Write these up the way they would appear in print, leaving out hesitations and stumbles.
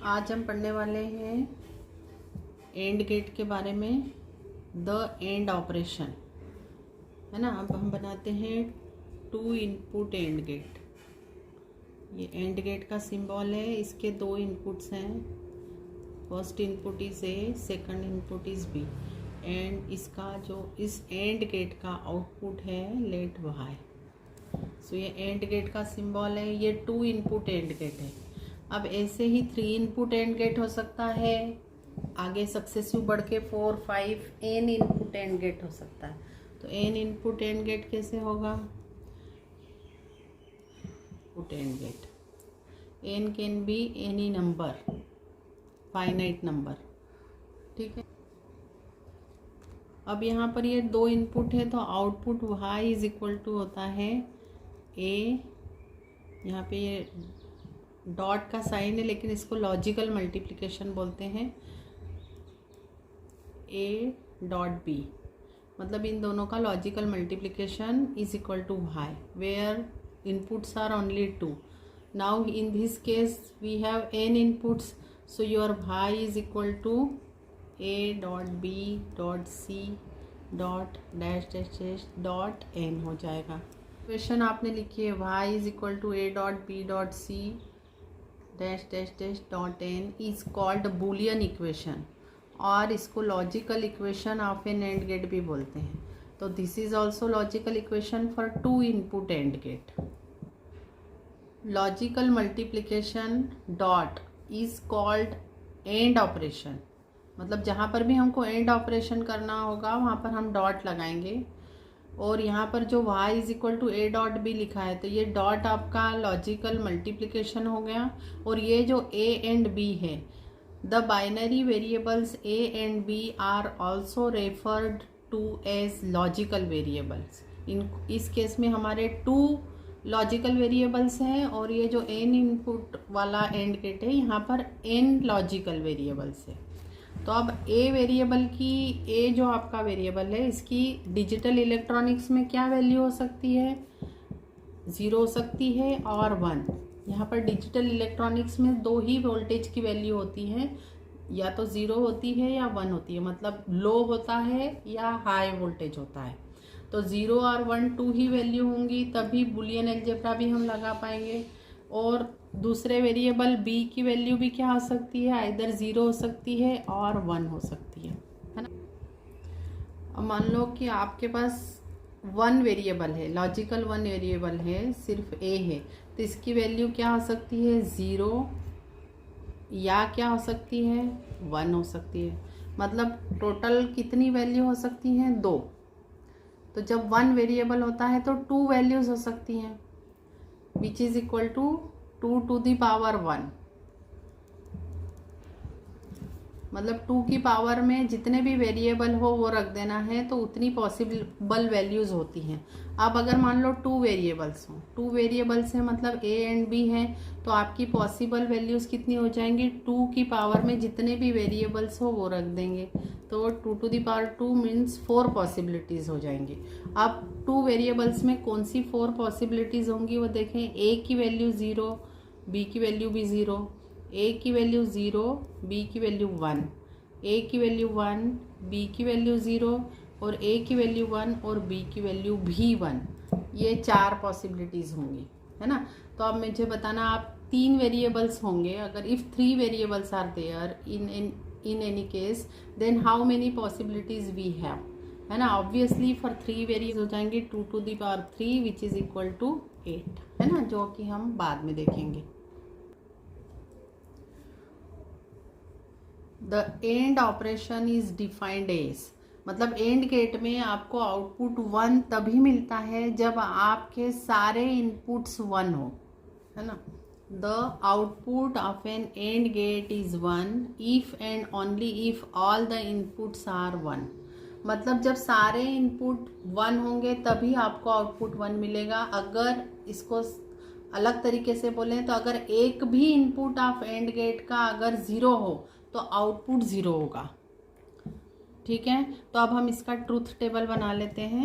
आज हम पढ़ने वाले हैं एंड गेट के बारे में। द एंड ऑपरेशन है ना। अब हम बनाते हैं 2 इनपुट एंड गेट। ये एंड गेट का सिंबल है। इसके 2 इनपुट्स हैं। First input is A, second input is B. And इसका जो इस एंड गेट का आउटपुट है लेट वाई। सो ये एंड गेट का सिंबल है। ये 2 इनपुट एंड गेट है। अब ऐसे ही 3 इनपुट एंड गेट हो सकता है। आगे सक्सेसिव बढ़ के 4, 5 एन इनपुट एंड गेट हो सकता है। तो एन इनपुट एंड गेट कैसे होगा? Input and get an can be any number, finite number. ठीक है। अब यहाँ पर ये 2 इनपुट है तो output y is equal to होता है ए। यहाँ पे ये डॉट का साइन है लेकिन इसको लॉजिकल मल्टीप्लिकेशन बोलते हैं। ए डॉट बी मतलब इन दोनों का logical multiplication is equal to y, where inputs are only 2। Now in this case we have n inputs, so your y is equal to A dot b dot c dot dash dash dash dot n हो जाएगा। Equation आपने लिखी है y is equal to A dot b dot c dash dash dash dot n is called Boolean equation, और इसको logical equation of an and gate भी बोलते हैं। तो this is also logical equation for 2 input and gate. Logical multiplication dot is called and operation. मतलब जहाँ पर भी हमको एंड ऑपरेशन करना होगा वहाँ पर हम डॉट लगाएंगे। और यहाँ पर जो y is equal to A dot B लिखा है तो ये डॉट आपका लॉजिकल मल्टीप्लिकेशन हो गया। और ये जो a एंड b है, the binary variables a and b are also referred to as logical variables. इस केस में हमारे 2 लॉजिकल वेरिएबल्स हैं और ये जो n इनपुट वाला एंड गेट है यहाँ पर n लॉजिकल वेरिएबल्स है। तो अब ए वेरिएबल की, ए जो आपका वेरिएबल है इसकी डिजिटल इलेक्ट्रॉनिक्स में क्या वैल्यू हो सकती है? 0 हो सकती है और 1। यहाँ पर डिजिटल इलेक्ट्रॉनिक्स में 2 ही वोल्टेज की वैल्यू होती है, या तो 0 होती है या 1 होती है। मतलब लो होता है या हाई वोल्टेज होता है। तो 0 और 1 2 ही वैल्यू होंगी, तभी बुलियन अलजेब्रा भी हम लगा पाएंगे। और दूसरे वेरिएबल b की वैल्यू भी क्या हो सकती है? आइदर 0 हो सकती है और 1 हो सकती है ना। अब मान लो कि आपके पास 1 वेरिएबल है, लॉजिकल 1 वेरिएबल है, सिर्फ a है, तो इसकी वैल्यू क्या हो सकती है? 0 या क्या हो सकती है? 1 हो सकती है। मतलब टोटल कितनी वैल्यू हो सकती हैं? 2। तो जब 1 वेरिएबल होता है तो 2 वैल्यूज हो सकती हैं, which is equal to 2 to the power 1। मतलब 2 की पावर में जितने भी वेरिएबल हो वो रख देना है, तो उतनी पॉसिबल वैल्यूज होती हैं। अब अगर मान लो 2 वेरिएबल्स हों, 2 वेरिएबल्स हैं मतलब a एंड b हैं, तो आपकी पॉसिबल वैल्यूज कितनी हो जाएंगी? 2 की पावर में जितने भी वेरिएबल्स हो वो रख देंगे, तो 2 to the power 2 means 4 possibilities हो जाएंगी। अब 2 वेरिएबल्स में कौन सी 4 पॉसिबिलिटीज़ होंगी वो देखें। a की वैल्यू 0, b की वैल्यू भी 0, a की वैल्यू 0, b की वैल्यू 1, a की वैल्यू 1, b की वैल्यू 0 और a की वैल्यू 1 और b की वैल्यू भी 1। ये 4 पॉसिबिलिटीज़ होंगी, है ना। तो अब मुझे बताना, आप 3 वेरिएबल्स होंगे, अगर if 3 variables are there in any case, then how many possibilities we have, है ना। ऑब्वियसली फॉर 3 वेरिएबल्स हो जाएंगे 2 to the power 3 which is equal to 8, है ना, जो कि हम बाद में देखेंगे। The and operation is defined as, मतलब एंड गेट में आपको आउटपुट 1 तभी मिलता है जब आपके सारे इनपुट्स 1 हो, है ना। The output of an and gate is 1 if and only if all the inputs are 1। मतलब जब सारे इनपुट 1 होंगे तभी आपको आउटपुट 1 मिलेगा। अगर इसको अलग तरीके से बोलें तो अगर एक भी इनपुट ऑफ एंड गेट का अगर 0 हो तो आउटपुट 0 होगा। ठीक है। तो अब हम इसका ट्रूथ टेबल बना लेते हैं।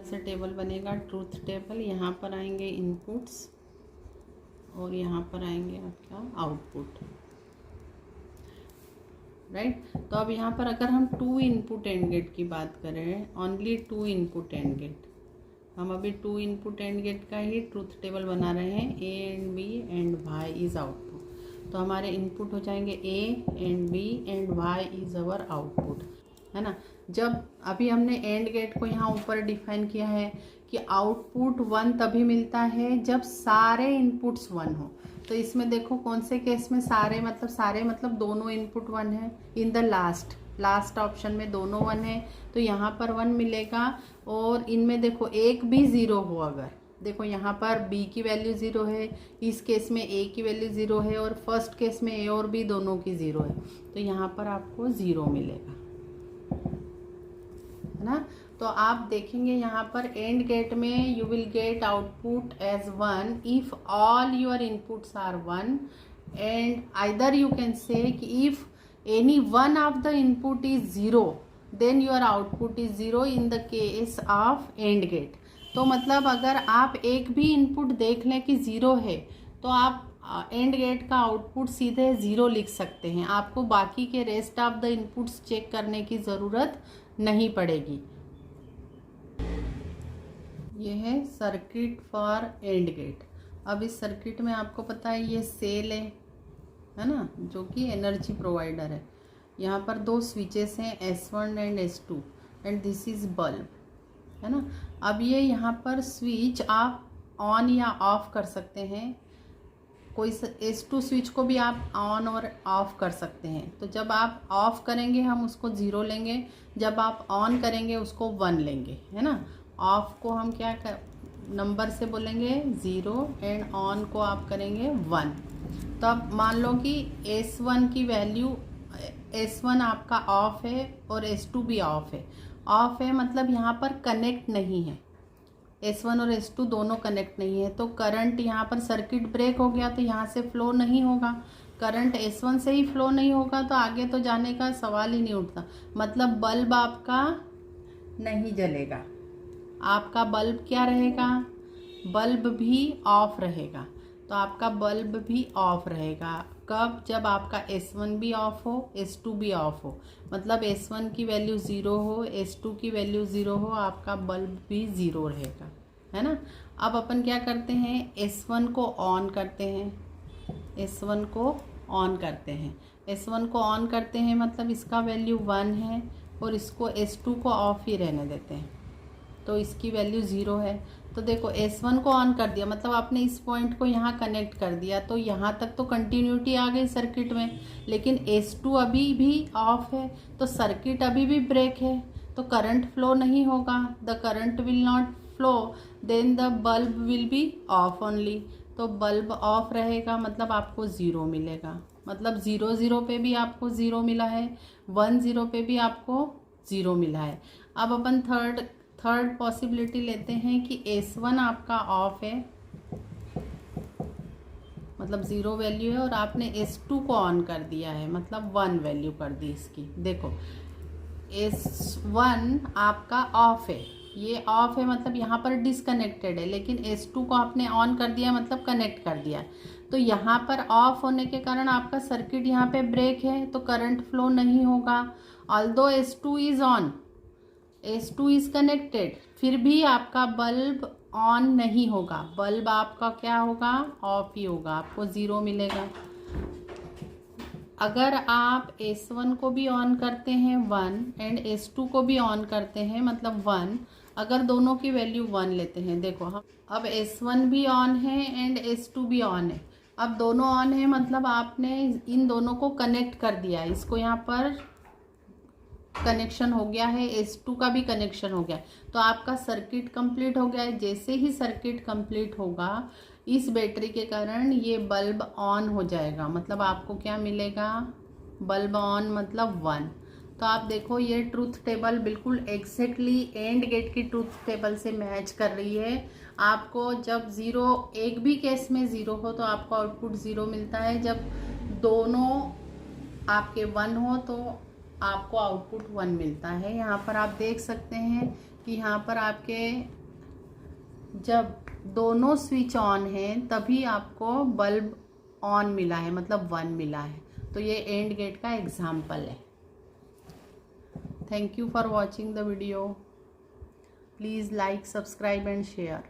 ऐसे टेबल बनेगा ट्रूथ टेबल। यहाँ पर आएंगे इनपुट्स, और यहाँ पर आएंगे आपका आउटपुट, राइट। तो अब यहाँ पर अगर हम 2 इनपुट एंड गेट की बात करें, ओनली 2 इनपुट एंड गेट, हम अभी 2 इनपुट एंड गेट का ही ट्रूथ टेबल बना रहे हैं। A and B and Y is output. तो हमारे इनपुट हो जाएंगे A and B and Y is our output, है ना। जब अभी हमने एंड गेट को यहाँ ऊपर डिफाइन किया है कि आउटपुट 1 तभी मिलता है जब सारे इनपुट्स 1 हो। तो इसमें देखो कौन से केस में सारे मतलब दोनों इनपुट 1 है। इन द लास्ट ऑप्शन में दोनों 1 है, तो यहाँ पर 1 मिलेगा। और इनमें देखो एक भी 0 हो, अगर देखो यहाँ पर b की वैल्यू 0 है, इस केस में a की वैल्यू 0 है, और फर्स्ट केस में a और b दोनों की 0 है, तो यहाँ पर आपको 0 मिलेगा, है ना। तो आप देखेंगे यहाँ पर एंड गेट में you will get output as 1 if all your inputs are 1, and either you can say कि if any one of the input is 0 then your output is 0 in the case of and gate. तो मतलब अगर आप एक भी input देख लें कि 0 है, तो आप एंड गेट का आउटपुट सीधे 0 लिख सकते हैं। आपको बाकी के rest of the inputs check करने की ज़रूरत नहीं पड़ेगी। ये है सर्किट फॉर एंड गेट। अब इस सर्किट में आपको पता है ये सेल है ना, जो कि एनर्जी प्रोवाइडर है। यहाँ पर 2 स्विचेस हैं, S1 and S2, and this is bulb, है ना। अब ये यहाँ पर स्विच आप ऑन या ऑफ कर सकते हैं। कोई S2 स्विच को भी आप ऑन और ऑफ कर सकते हैं। तो जब आप ऑफ करेंगे हम उसको 0 लेंगे, जब आप ऑन करेंगे उसको 1 लेंगे, है ना। ऑफ को हम क्या नंबर से बोलेंगे 0, एंड ऑन को आप करेंगे 1। तो अब मान लो कि S1 की वैल्यू, S1 आपका ऑफ है और S2 भी ऑफ है। ऑफ है मतलब यहाँ पर कनेक्ट नहीं है, S1 और S2 दोनों कनेक्ट नहीं है। तो करंट यहाँ पर सर्किट ब्रेक हो गया, तो यहाँ से फ्लो नहीं होगा। करंट S1 से ही फ्लो नहीं होगा तो आगे तो जाने का सवाल ही नहीं उठता। मतलब बल्ब आपका नहीं जलेगा, आपका बल्ब क्या रहेगा, बल्ब भी ऑफ रहेगा। तो आपका बल्ब भी ऑफ रहेगा कब, जब आपका S1 भी ऑफ हो, S2 भी ऑफ हो। मतलब S1 की वैल्यू 0 हो, S2 की वैल्यू 0 हो, आपका बल्ब भी 0 रहेगा, है ना। अब अपन क्या करते हैं, S1 को ऑन करते हैं, S1 को ऑन करते हैं, S1 को ऑन करते हैं मतलब इसका वैल्यू 1 है, और इसको S2 को ऑफ ही रहने देते हैं, तो इसकी वैल्यू 0 है। तो देखो S1 को ऑन कर दिया मतलब आपने इस पॉइंट को यहाँ कनेक्ट कर दिया, तो यहाँ तक तो कंटिन्यूटी आ गई सर्किट में। लेकिन S2 अभी भी ऑफ है, तो सर्किट अभी भी ब्रेक है, तो करंट फ्लो नहीं होगा। The current will not flow, then the bulb will be off only. तो बल्ब ऑफ रहेगा मतलब आपको 0 मिलेगा। मतलब 0 0 पे भी आपको 0 मिला है, 1 0 पे भी आपको 0 मिला है। अब अपन थर्ड पॉसिबिलिटी लेते हैं कि S1 आपका ऑफ है, मतलब 0 वैल्यू है, और आपने S2 को ऑन कर दिया है मतलब 1 वैल्यू कर दी इसकी। देखो S1 आपका ऑफ है, ये ऑफ है मतलब यहाँ पर डिसकनेक्टेड है, लेकिन S2 को आपने ऑन कर दिया मतलब कनेक्ट कर दिया। तो यहाँ पर ऑफ होने के कारण आपका सर्किट यहाँ पे ब्रेक है, तो करंट फ्लो नहीं होगा। Although S2 is on, S2 is connected, फिर भी आपका बल्ब ऑन नहीं होगा, बल्ब आपका क्या होगा, ऑफ ही होगा, आपको 0 मिलेगा। अगर आप S1 को भी ऑन करते हैं 1, एंड S2 को भी ऑन करते हैं मतलब 1, अगर दोनों की वैल्यू 1 लेते हैं, देखो हम अब S1 भी ऑन है एंड S2 भी ऑन है। अब दोनों ऑन है मतलब आपने इन दोनों को कनेक्ट कर दिया, इसको यहाँ पर कनेक्शन हो गया है, S2 का भी कनेक्शन हो गया, तो आपका सर्किट कंप्लीट हो गया है। जैसे ही सर्किट कंप्लीट होगा इस बैटरी के कारण ये बल्ब ऑन हो जाएगा, मतलब आपको क्या मिलेगा, बल्ब ऑन मतलब 1। तो आप देखो ये ट्रूथ टेबल बिल्कुल एग्जैक्टली एंड गेट की ट्रूथ टेबल से मैच कर रही है। आपको जब 0 एक भी केस में 0 हो तो आपको आउटपुट 0 मिलता है, जब दोनों आपके 1 हो तो आपको आउटपुट 1 मिलता है। यहाँ पर आप देख सकते हैं कि यहाँ पर आपके जब दोनों स्विच ऑन हैं तभी आपको बल्ब ऑन मिला है, मतलब 1 मिला है। तो ये एंड गेट का एग्जाम्पल है। Thank you for watching the video. Please like, subscribe and share.